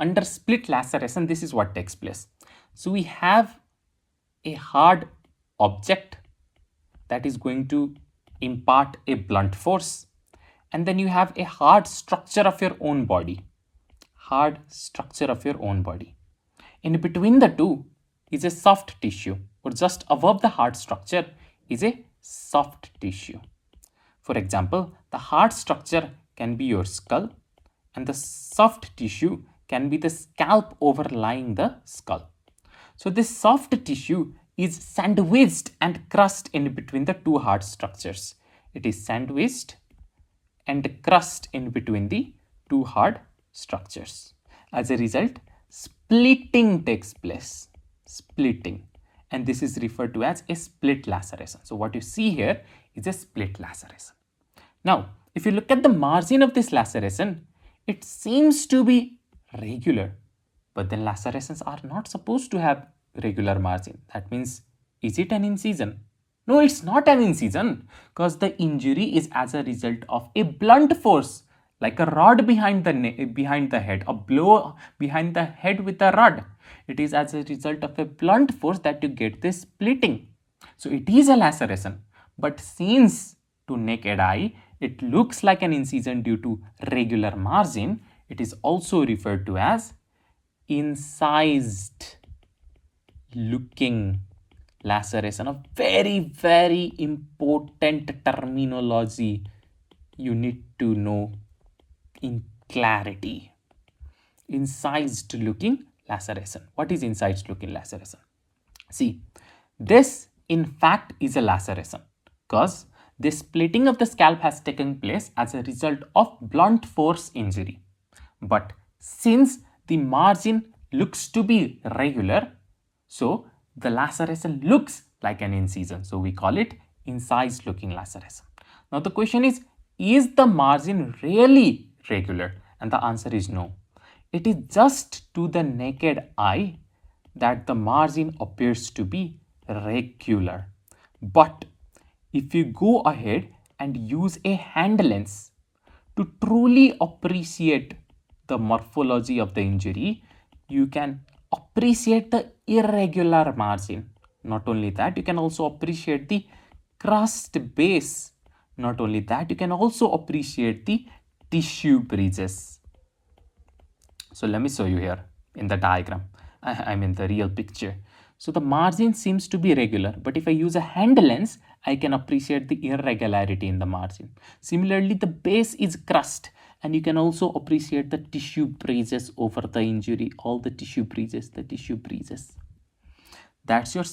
under split laceration, this is what takes place. So we have a hard object that is going to impart a blunt force, and then you have a hard structure of your own body. In between the two is a soft tissue, or just above the hard structure is a soft tissue. For example, the hard structure can be your skull, and the soft tissue can be the scalp overlying the skull. So this soft tissue is sandwiched and crushed in between the two hard structures. It is sandwiched and crushed in between the two hard structures. As a result, splitting takes place. Splitting. And this is referred to as a split laceration. So what you see here is a split laceration. Now, if you look at the margin of this laceration, it seems to be regular. But then lacerations are not supposed to have regular margin. That means, is it an incision? No, it's not an incision, because the injury is as a result of a blunt force, like a rod behind the head, a blow behind the head with a rod. It is as a result of a blunt force that you get this splitting. So it is a laceration, but since to naked eye it looks like an incision due to regular margin, it is also referred to as incised looking laceration. A very, very important terminology you need to know in clarity. Incised looking laceration. What is incised looking laceration? See, this in fact is a laceration, because the splitting of the scalp has taken place as a result of blunt force injury. But since the margin looks to be regular, so the laceration looks like an incision. So we call it incised looking laceration. Now the question is the margin really regular? And the answer is no. It is just to the naked eye that the margin appears to be regular. But if you go ahead and use a hand lens to truly appreciate the morphology of the injury, you can appreciate the irregular margin. Not only that, you can also appreciate the crust base. Not only that, you can also appreciate the tissue bridges. So let me show you here in the diagram. I mean the real picture. So the margin seems to be regular, but if I use a hand lens, I can appreciate the irregularity in the margin. Similarly, the base is crust, and you can also appreciate the tissue bridges over the injury, all the tissue bridges, That's your